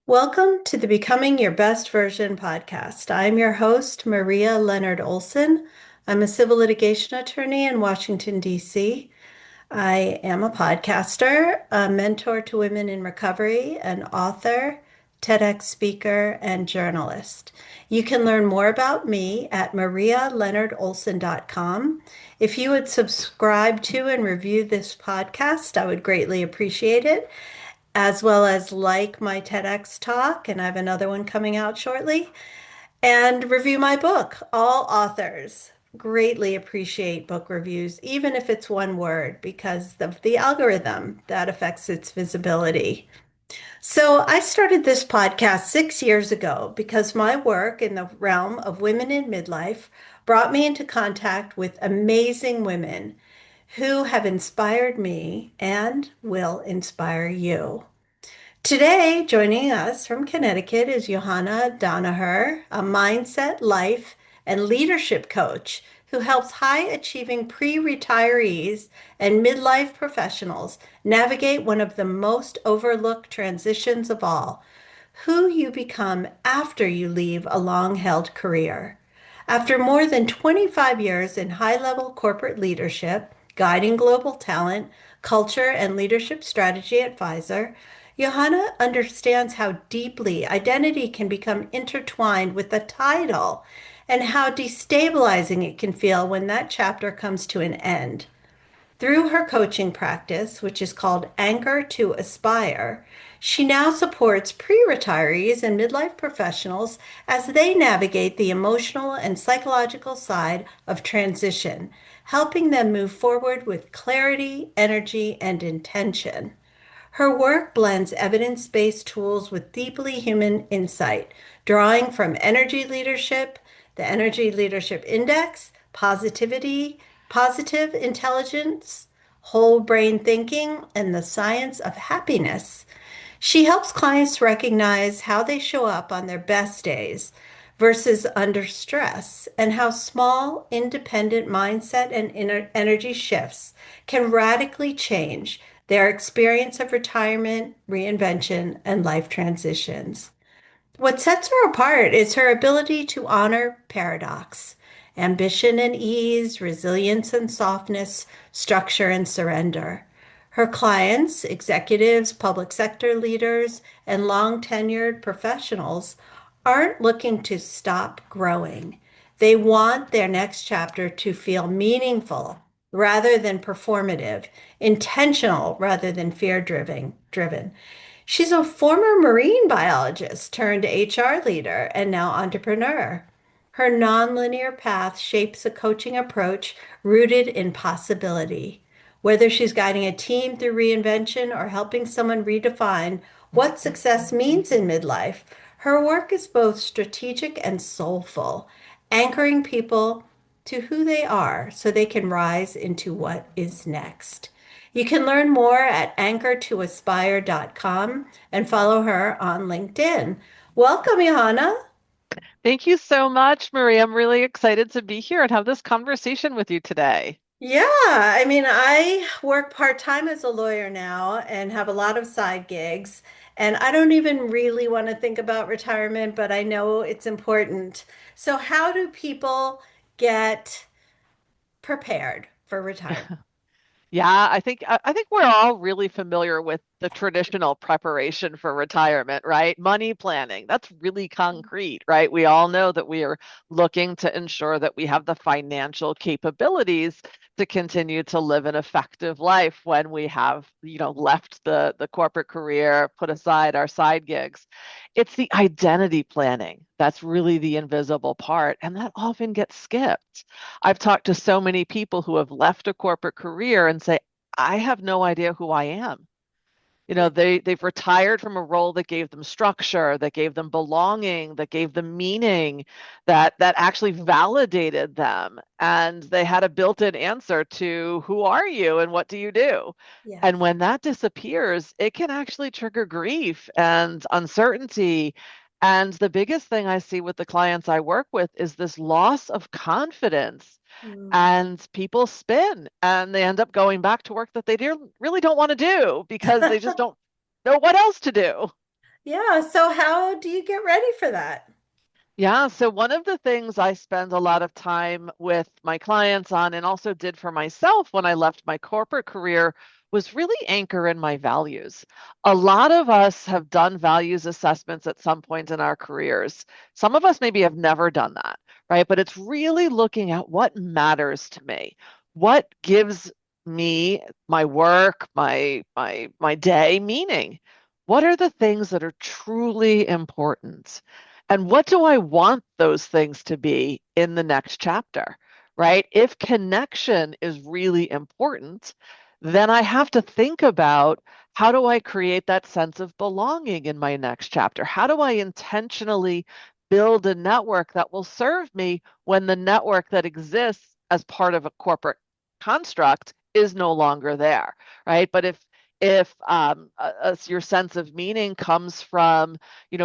Welcome to the Becoming Your Best Version podcast. I'm your host, Maria Leonard Olson. I'm a civil litigation attorney in Washington, D.C. I am a podcaster, a mentor to women in recovery, an author, TEDx speaker, and journalist. You can learn more about me at marialeonardolson.com. If you would subscribe to and review this podcast, I would greatly appreciate it, as well as like my TEDx talk, and I have another one coming out shortly, and review my book. All authors greatly appreciate book reviews, even if it's one word, because of the algorithm that affects its visibility. So I started this podcast 6 years ago because my work in the realm of women in midlife brought me into contact with amazing women who have inspired me and will inspire you. Today, joining us from Connecticut is Johanna Danaher, a mindset, life, and leadership coach who helps high achieving pre retirees and midlife professionals navigate one of the most overlooked transitions of all: who you become after you leave a long held career. After more than 25 years in high level corporate leadership, guiding global talent, culture, and leadership strategy at Pfizer, Johanna understands how deeply identity can become intertwined with the title and how destabilizing it can feel when that chapter comes to an end. Through her coaching practice, which is called Anchor to Aspire, she now supports pre-retirees and midlife professionals as they navigate the emotional and psychological side of transition, helping them move forward with clarity, energy, and intention. Her work blends evidence-based tools with deeply human insight, drawing from energy leadership, the Energy Leadership Index, positive intelligence, whole brain thinking, and the science of happiness. She helps clients recognize how they show up on their best days versus under stress, and how small, independent mindset and energy shifts can radically change their experience of retirement, reinvention, and life transitions. What sets her apart is her ability to honor paradox, ambition and ease, resilience and softness, structure and surrender. Her clients, executives, public sector leaders, and long tenured professionals aren't looking to stop growing. They want their next chapter to feel meaningful rather than performative, intentional rather than fear driven. She's a former marine biologist turned HR leader and now entrepreneur. Her nonlinear path shapes a coaching approach rooted in possibility. Whether she's guiding a team through reinvention or helping someone redefine what success means in midlife, her work is both strategic and soulful, anchoring people to who they are so they can rise into what is next. You can learn more at anchortoaspire.com and follow her on LinkedIn. Welcome, Johanna. Thank you so much, Marie. I'm really excited to be here and have this conversation with you today. Yeah, I mean, I work part-time as a lawyer now and have a lot of side gigs. And I don't even really want to think about retirement, but I know it's important. So, how do people get prepared for retirement? Yeah, I think we're all really familiar with the traditional preparation for retirement, right? Money planning. That's really concrete, right? We all know that we are looking to ensure that we have the financial capabilities to continue to live an effective life when we have, left the corporate career, put aside our side gigs. It's the identity planning that's really the invisible part, and that often gets skipped. I've talked to so many people who have left a corporate career and say, I have no idea who I am. Yeah. They've retired from a role that gave them structure, that gave them belonging, that gave them meaning, that actually validated them. And they had a built-in answer to who are you and what do you do? Yes. And when that disappears, it can actually trigger grief and uncertainty. And the biggest thing I see with the clients I work with is this loss of confidence, Mm. and people spin and they end up going back to work that they really don't want to do because they just don't know what else to do. Yeah. So how do you get ready for that? Yeah, so one of the things I spend a lot of time with my clients on and also did for myself when I left my corporate career was really anchor in my values. A lot of us have done values assessments at some point in our careers. Some of us maybe have never done that, right? But it's really looking at what matters to me. What gives me my work, my day meaning? What are the things that are truly important? And what do I want those things to be in the next chapter, right? If connection is really important, then I have to think about how do I create that sense of belonging in my next chapter? How do I intentionally build a network that will serve me when the network that exists as part of a corporate construct is no longer there, right? But if your sense of meaning comes from,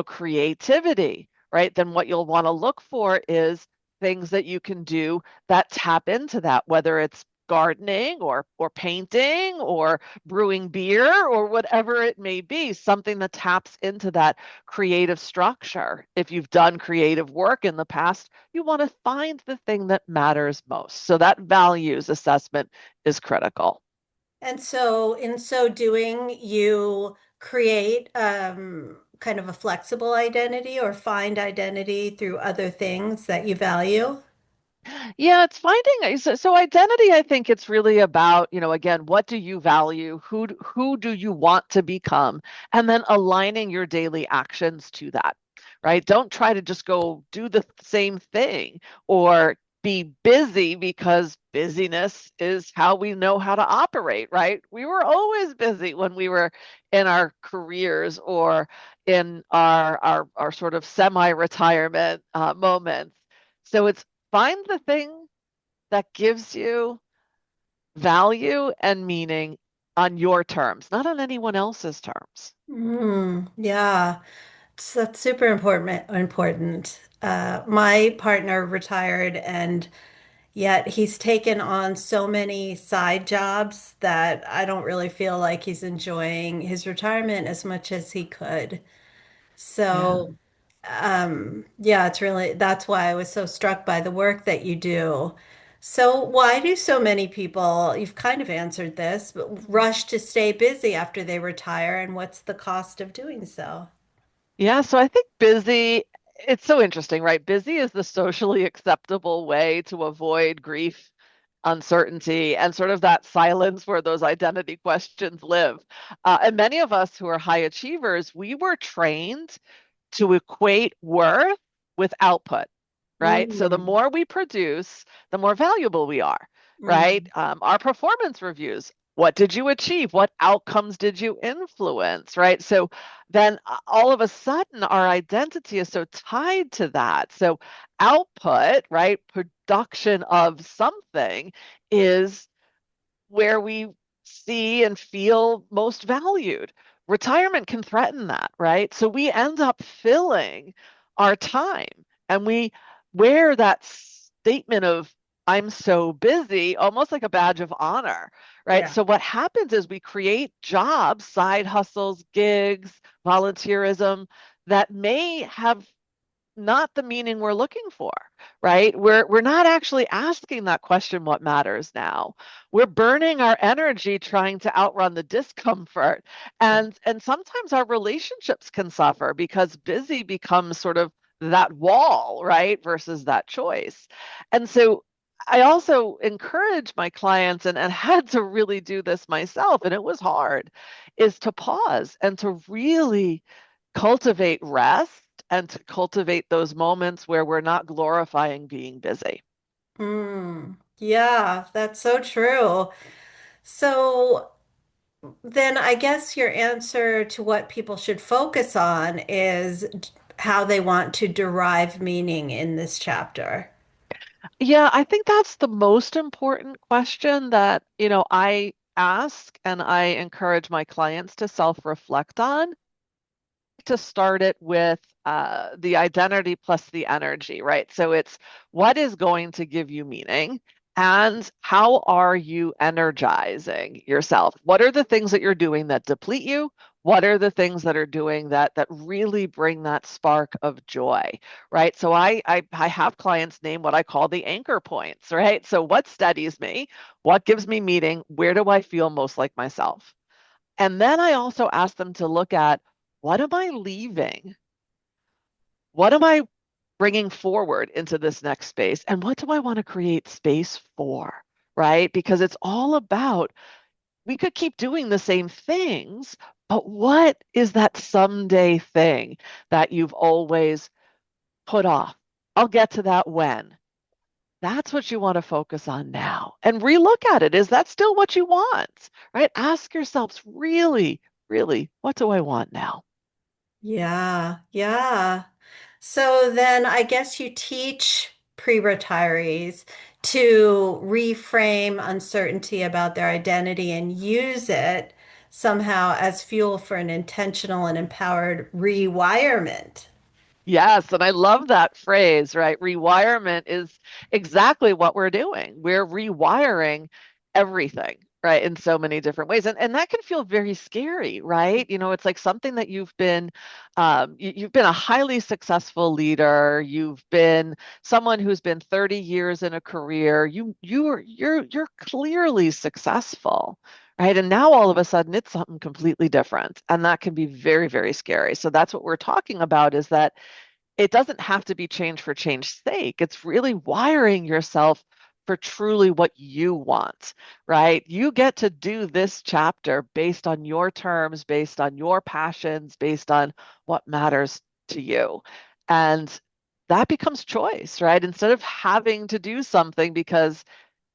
creativity, right? Then what you'll want to look for is things that you can do that tap into that, whether it's gardening or painting or brewing beer or whatever it may be, something that taps into that creative structure. If you've done creative work in the past, you want to find the thing that matters most. So that values assessment is critical. And so, in so doing, you create kind of a flexible identity or find identity through other things that you value. Yeah, it's finding so identity, I think it's really about, again, what do you value? Who do you want to become? And then aligning your daily actions to that, right? Don't try to just go do the same thing or be busy because busyness is how we know how to operate, right? We were always busy when we were in our careers or in our sort of semi-retirement moments. So it's find the thing that gives you value and meaning on your terms, not on anyone else's terms. Yeah, that's super important. My partner retired, and yet he's taken on so many side jobs that I don't really feel like he's enjoying his retirement as much as he could. Yeah. So, yeah, that's why I was so struck by the work that you do. So, why do so many people, you've kind of answered this, but rush to stay busy after they retire, and what's the cost of doing so? Yeah, so I think busy, it's so interesting, right? Busy is the socially acceptable way to avoid grief, uncertainty, and sort of that silence where those identity questions live. And many of us who are high achievers, we were trained to equate worth with output, right? So the Mm, more we produce, the more valuable we are, right? mm, Our performance reviews. What did you achieve? What outcomes did you influence, right? So then all of a sudden, our identity is so tied to that. So output, right? Production of something is where we see and feel most valued. Retirement can threaten that, right? So we end up filling our time and we wear that statement of, I'm so busy, almost like a badge of honor, right? yeah. So what happens is we create jobs, side hustles, gigs, volunteerism that may have not the meaning we're looking for, right? We're not actually asking that question, what matters now? We're burning our energy trying to outrun the discomfort. And sometimes our relationships can suffer because busy becomes sort of that wall, right? Versus that choice. And so I also encourage my clients and had to really do this myself, and it was hard, is to pause and to really cultivate rest and to cultivate those moments where we're not glorifying being busy. Yeah, that's so true. So then I guess your answer to what people should focus on is how they want to derive meaning in this chapter. Yeah, I think that's the most important question that, I ask and I encourage my clients to self-reflect on. To start it with the identity plus the energy, right? So it's what is going to give you meaning and how are you energizing yourself? What are the things that you're doing that deplete you? What are the things that are doing that really bring that spark of joy, right? So I have clients name what I call the anchor points, right? So what steadies me? What gives me meaning? Where do I feel most like myself? And then I also ask them to look at, what am I leaving? What am I bringing forward into this next space? And what do I want to create space for? Right? Because it's all about, we could keep doing the same things, but what is that someday thing that you've always put off? I'll get to that when. That's what you want to focus on now and relook at it. Is that still what you want? Right? Ask yourselves, really, really, what do I want now? Yeah, yeah. So then I guess you teach pre-retirees to reframe uncertainty about their identity and use it somehow as fuel for an intentional and empowered rewirement. Yes, and I love that phrase, right? Rewirement is exactly what we're doing. We're rewiring everything, right, in so many different ways. And that can feel very scary, right? It's like something that you've been a highly successful leader. You've been someone who's been 30 years in a career. You're clearly successful. Right. And now all of a sudden it's something completely different. And that can be very, very scary. So that's what we're talking about is that it doesn't have to be change for change's sake. It's really wiring yourself for truly what you want, right? You get to do this chapter based on your terms, based on your passions, based on what matters to you. And that becomes choice, right? Instead of having to do something because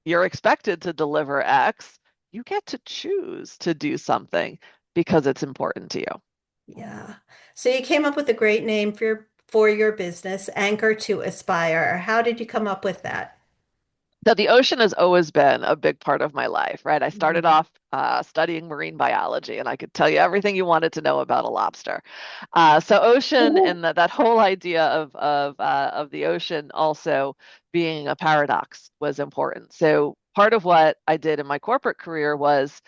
you're expected to deliver X, you get to choose to do something because it's important to you. Yeah. So you came up with a great name for your business, Anchor to Aspire. How did you come up with that? So the ocean has always been a big part of my life, right? I started Mhm. off studying marine biology, and I could tell you everything you wanted to know about a lobster. So ocean and that whole idea of the ocean also being a paradox was important. So part of what I did in my corporate career was,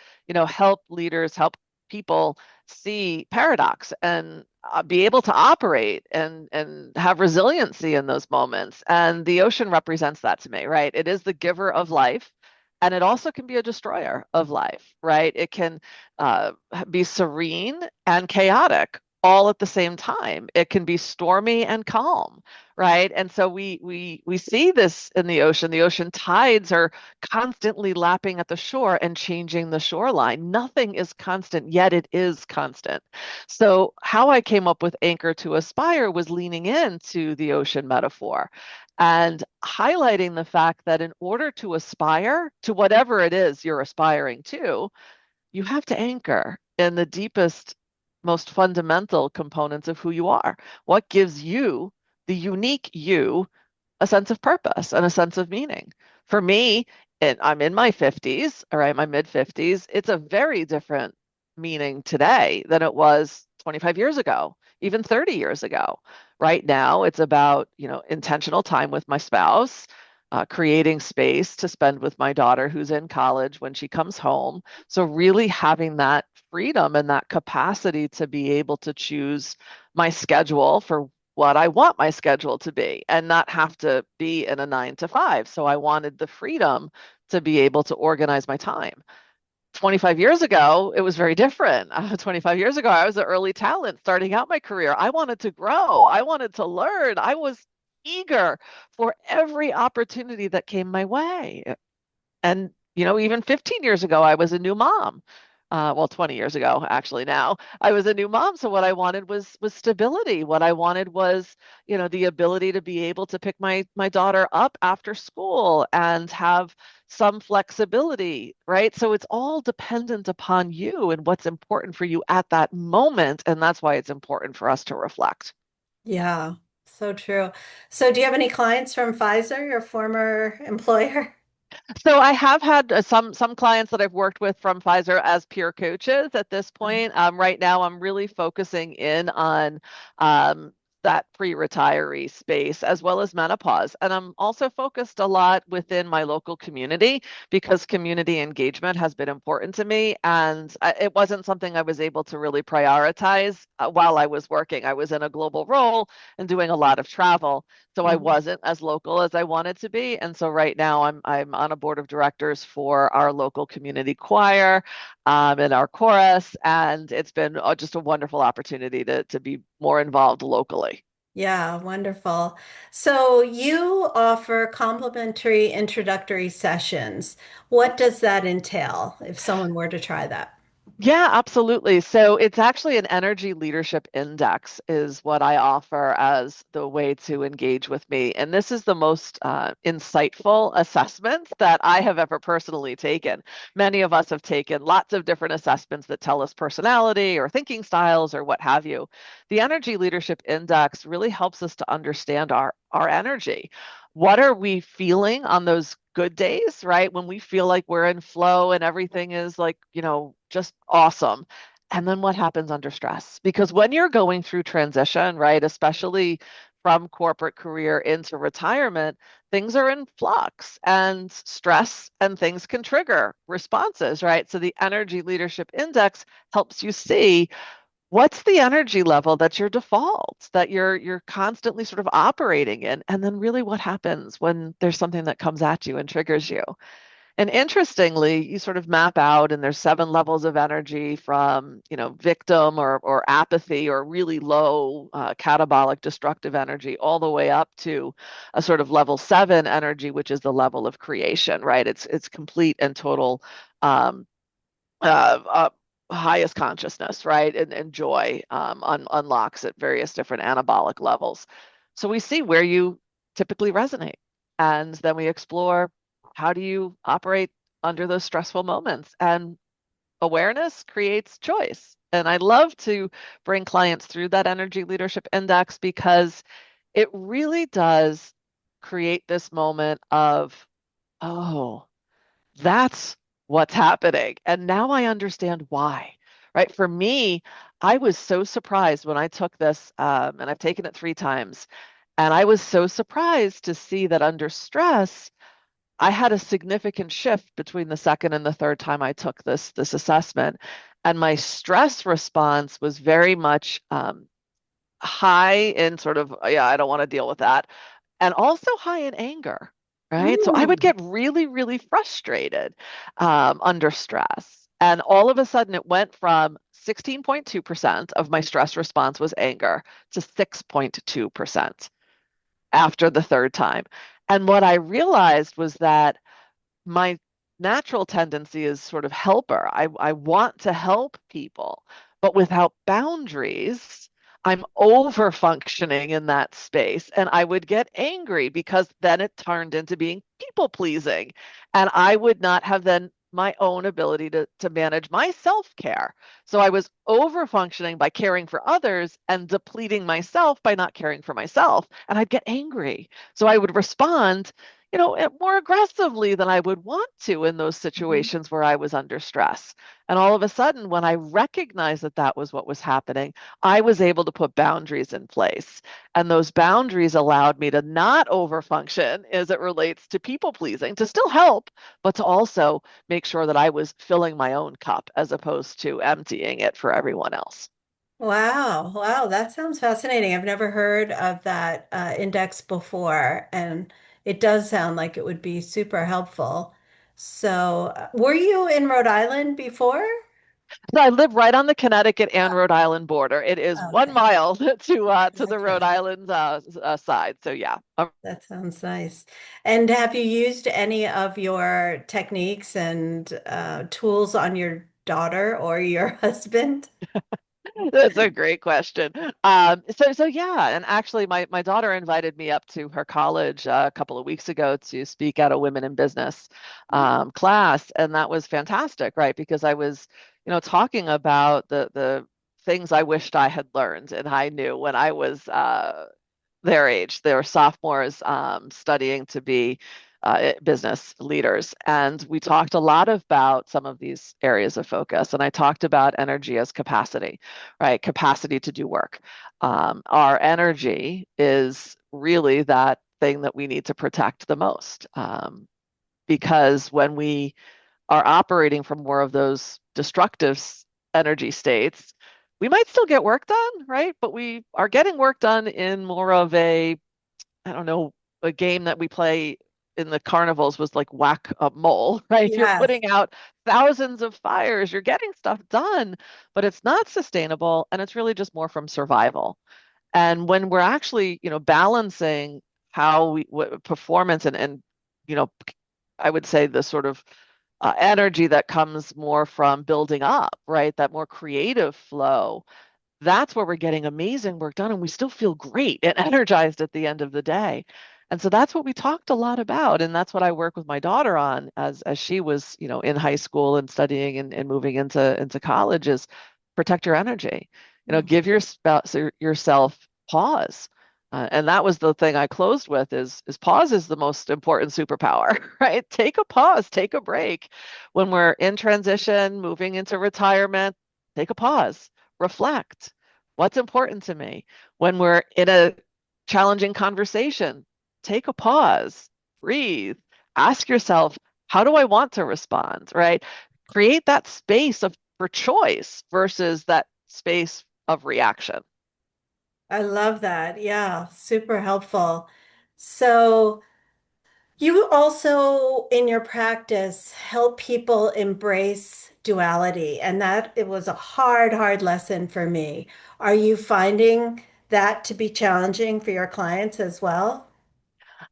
help leaders, help people see paradox and be able to operate and have resiliency in those moments. And the ocean represents that to me, right? It is the giver of life. And it also can be a destroyer of life, right? It can uh, be serene and chaotic all at the same time. It can be stormy and calm, right? And so we see this in the ocean. The ocean tides are constantly lapping at the shore and changing the shoreline. Nothing is constant, yet it is constant. So how I came up with Anchor to Aspire was leaning into the ocean metaphor and highlighting the fact that in order to aspire to whatever it is you're aspiring to, you have to anchor in the deepest, most fundamental components of who you are. What gives you, the unique you, a sense of purpose and a sense of meaning. For me, and I'm in my 50s, all right, my mid 50s, it's a very different meaning today than it was 25 years ago, even 30 years ago. Right now, it's about, intentional time with my spouse, creating space to spend with my daughter who's in college when she comes home. So really having that freedom and that capacity to be able to choose my schedule for what I want my schedule to be and not have to be in a 9 to 5. So I wanted the freedom to be able to organize my time. 25 years ago, it was very different. 25 years ago, I was an early talent starting out my career. I wanted to grow, I wanted to learn. I was eager for every opportunity that came my way. And, even 15 years ago, I was a new mom. Well, 20 years ago, actually, now I was a new mom. So what I wanted was stability. What I wanted was, the ability to be able to pick my daughter up after school and have some flexibility, right? So it's all dependent upon you and what's important for you at that moment. And that's why it's important for us to reflect. Yeah, so true. So do you have any clients from Pfizer, your former employer? So I have had some clients that I've worked with from Pfizer as peer coaches at this point. Right now, I'm really focusing in on that pre-retiree space as well as menopause. And I'm also focused a lot within my local community because community engagement has been important to me. And it wasn't something I was able to really prioritize while I was working. I was in a global role and doing a lot of travel. So I Mhm. wasn't as local as I wanted to be. And so right now I'm on a board of directors for our local community choir in our chorus, and it's been just a wonderful opportunity to be more involved locally. Yeah, wonderful. So you offer complimentary introductory sessions. What does that entail if someone were to try that? Yeah, absolutely. So it's actually an energy leadership index is what I offer as the way to engage with me. And this is the most insightful assessment that I have ever personally taken. Many of us have taken lots of different assessments that tell us personality or thinking styles or what have you. The energy leadership index really helps us to understand our energy. What are we feeling on those good days, right? When we feel like we're in flow and everything is like, just awesome. And then what happens under stress? Because when you're going through transition, right, especially from corporate career into retirement, things are in flux and stress and things can trigger responses, right? So the energy leadership index helps you see what's the energy level that's your default, that you're constantly sort of operating in, and then really what happens when there's something that comes at you and triggers you. And interestingly, you sort of map out, and there's 7 levels of energy from, victim or apathy or really low catabolic destructive energy, all the way up to a sort of level 7 energy, which is the level of creation, right? It's complete and total um, uh, uh, highest consciousness, right? And joy unlocks at various different anabolic levels. So we see where you typically resonate. And then we explore how do you operate under those stressful moments. And awareness creates choice. And I love to bring clients through that energy leadership index because it really does create this moment of, oh, that's what's happening. And now I understand why, right? For me, I was so surprised when I took this, and I've taken it 3 times. And I was so surprised to see that under stress, I had a significant shift between the second and the third time I took this assessment. And my stress response was very much high in sort of, yeah, I don't want to deal with that, and also high in anger, right? So I would Mm. get really, really frustrated under stress. And all of a sudden, it went from 16.2% of my stress response was anger to 6.2% after the third time. And what I realized was that my natural tendency is sort of helper. I want to help people, but without boundaries, I'm over functioning in that space. And I would get angry because then it turned into being people pleasing. And I would not have then my own ability to manage my self-care. So I was over functioning by caring for others and depleting myself by not caring for myself. And I'd get angry. So I would respond more aggressively than I would want to in those Mhm. situations where I was under stress. And all of a sudden, when I recognized that that was what was happening, I was able to put boundaries in place. And those boundaries allowed me to not overfunction as it relates to people pleasing, to still help, but to also make sure that I was filling my own cup as opposed to emptying it for everyone else. Wow, wow, that sounds fascinating. I've never heard of that index before, and it does sound like it would be super helpful. So, were you in Rhode Island before? So I live right on the Connecticut and Rhode Island border. It is one Okay, mile to the Rhode gotcha. Island side. So yeah. That sounds nice. And have you used any of your techniques and tools on your daughter or your husband? That's a great question. So yeah, and actually, my daughter invited me up to her college a couple of weeks ago to speak at a women in business class, and that was fantastic, right? Because I was, talking about the things I wished I had learned and I knew when I was their age. They were sophomores studying to be business leaders. And we talked a lot about some of these areas of focus. And I talked about energy as capacity, right? Capacity to do work. Our energy is really that thing that we need to protect the most. Because when we are operating from more of those destructive energy states, we might still get work done, right? But we are getting work done in more of a, I don't know, a game that we play in the carnivals was like whack a mole, right? You're Yes. putting out thousands of fires, you're getting stuff done, but it's not sustainable and it's really just more from survival. And when we're actually, balancing how we performance and you know, I would say the sort of energy that comes more from building up, right? That more creative flow, that's where we're getting amazing work done and we still feel great and energized at the end of the day. And so that's what we talked a lot about. And that's what I work with my daughter on as she was, in high school and studying and moving into college is protect your energy. Give your spouse, yourself pause. And that was the thing I closed with is pause is the most important superpower, right? Take a pause, take a break. When we're in transition, moving into retirement, take a pause, reflect. What's important to me? When we're in a challenging conversation, take a pause, breathe, ask yourself, how do I want to respond, right? Create that space of for choice versus that space of reaction. I love that. Yeah, super helpful. So, you also, in your practice, help people embrace duality, and that it was a hard, hard lesson for me. Are you finding that to be challenging for your clients as well?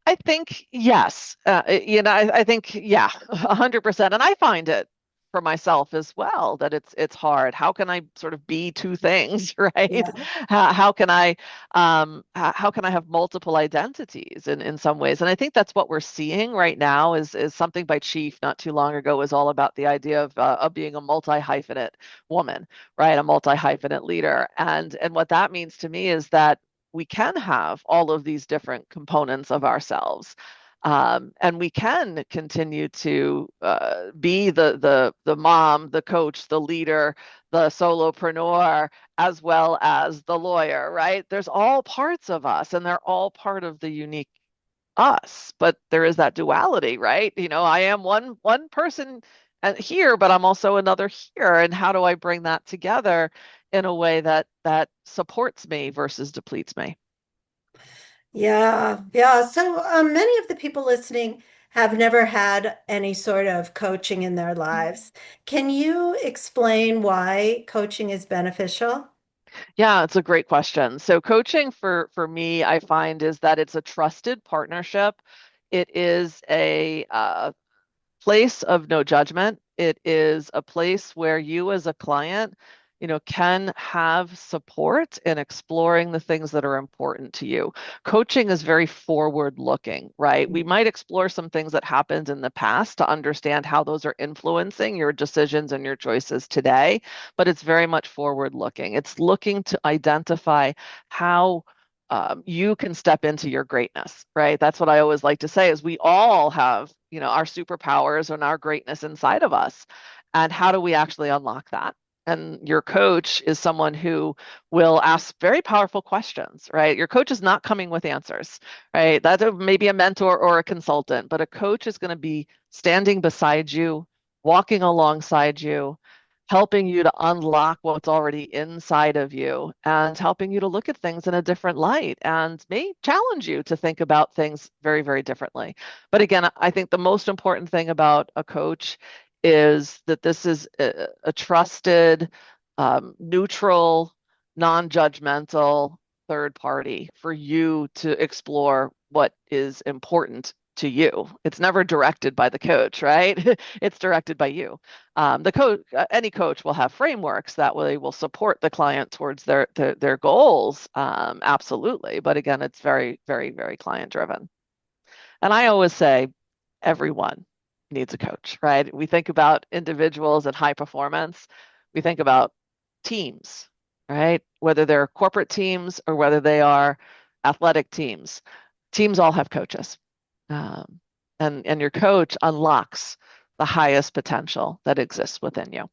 I think yes. I think yeah, 100%. And I find it for myself as well that it's hard. How can I sort of be two things, right? Yeah. How can I how can I have multiple identities in some ways? And I think that's what we're seeing right now is something by Chief not too long ago was all about the idea of being a multi-hyphenate woman, right? A multi-hyphenate leader. And what that means to me is that we can have all of these different components of ourselves. And we can continue to be the mom, the coach, the leader, the solopreneur, as well as the lawyer, right? There's all parts of us, and they're all part of the unique us. But there is that duality, right? I am one person here, but I'm also another here. And how do I bring that together in a way that supports me versus depletes me? Yeah, yeah. So many of the people listening have never had any sort of coaching in their lives. Can you explain why coaching is beneficial? Yeah, it's a great question. So coaching for me, I find is that it's a trusted partnership. It is a place of no judgment. It is a place where you as a client, can have support in exploring the things that are important to you. Coaching is very forward looking, right? We might explore some things that happened in the past to understand how those are influencing your decisions and your choices today, but it's very much forward looking. It's looking to identify how you can step into your greatness, right? That's what I always like to say is we all have, our superpowers and our greatness inside of us. And how do we actually unlock that? And your coach is someone who will ask very powerful questions, right? Your coach is not coming with answers, right? That's maybe a mentor or a consultant, but a coach is going to be standing beside you, walking alongside you, helping you to unlock what's already inside of you and helping you to look at things in a different light and may challenge you to think about things very, very differently. But again, I think the most important thing about a coach is that this is a trusted, neutral, non-judgmental third party for you to explore what is important to you. It's never directed by the coach, right? It's directed by you. The coach, any coach will have frameworks that way will support the client towards their goals. Absolutely. But again, it's very, very, very client driven. And I always say everyone needs a coach, right? We think about individuals and high performance. We think about teams, right? Whether they're corporate teams or whether they are athletic teams, teams all have coaches. Um, and your coach unlocks the highest potential that exists within you.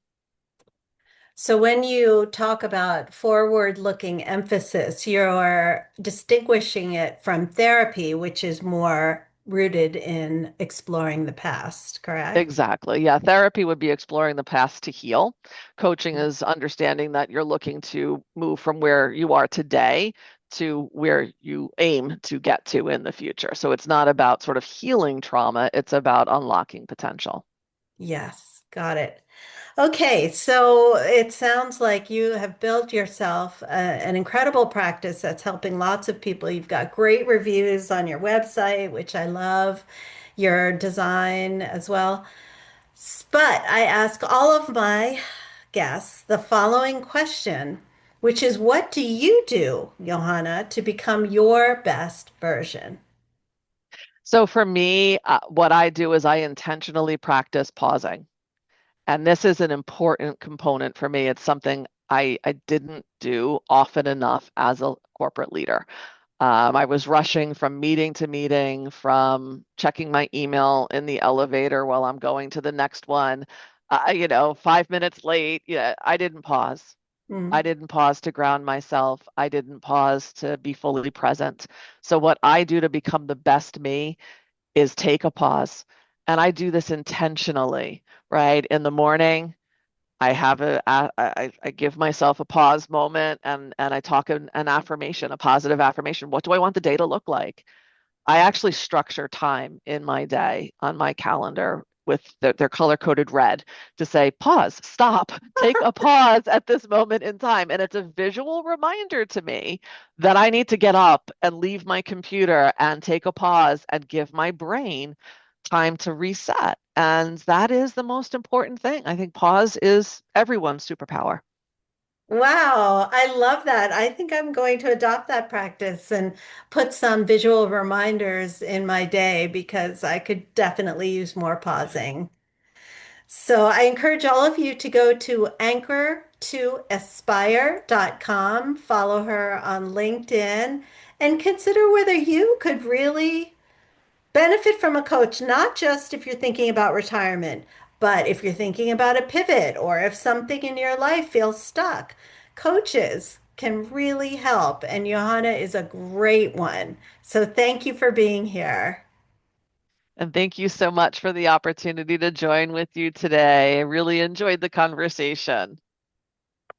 So when you talk about forward-looking emphasis, you're distinguishing it from therapy, which is more rooted in exploring the past, correct? Exactly. Yeah. Therapy would be exploring the past to heal. Coaching is understanding that you're looking to move from where you are today to where you aim to get to in the future. So it's not about sort of healing trauma, it's about unlocking potential. Yes, got it. Okay, so it sounds like you have built yourself an incredible practice that's helping lots of people. You've got great reviews on your website, which I love, your design as well. But I ask all of my guests the following question, which is what do you do, Johanna, to become your best version? So for me, what I do is I intentionally practice pausing. And this is an important component for me. It's something I didn't do often enough as a corporate leader. I was rushing from meeting to meeting, from checking my email in the elevator while I'm going to the next one. 5 minutes late. Yeah, I didn't pause. I Mm. didn't pause to ground myself. I didn't pause to be fully present. So, what I do to become the best me is take a pause. And I do this intentionally, right? In the morning, I give myself a pause moment and I talk an affirmation, a positive affirmation. What do I want the day to look like? I actually structure time in my day on my calendar with their color coded red to say pause, stop, take a pause at this moment in time. And it's a visual reminder to me that I need to get up and leave my computer and take a pause and give my brain time to reset. And that is the most important thing. I think pause is everyone's superpower. Wow, I love that. I think I'm going to adopt that practice and put some visual reminders in my day because I could definitely use more pausing. So I encourage all of you to go to anchor2aspire.com, follow her on LinkedIn, and consider whether you could really benefit from a coach, not just if you're thinking about retirement, but if you're thinking about a pivot or if something in your life feels stuck. Coaches can really help, and Johanna is a great one. So thank you for being here. And thank you so much for the opportunity to join with you today. I really enjoyed the conversation.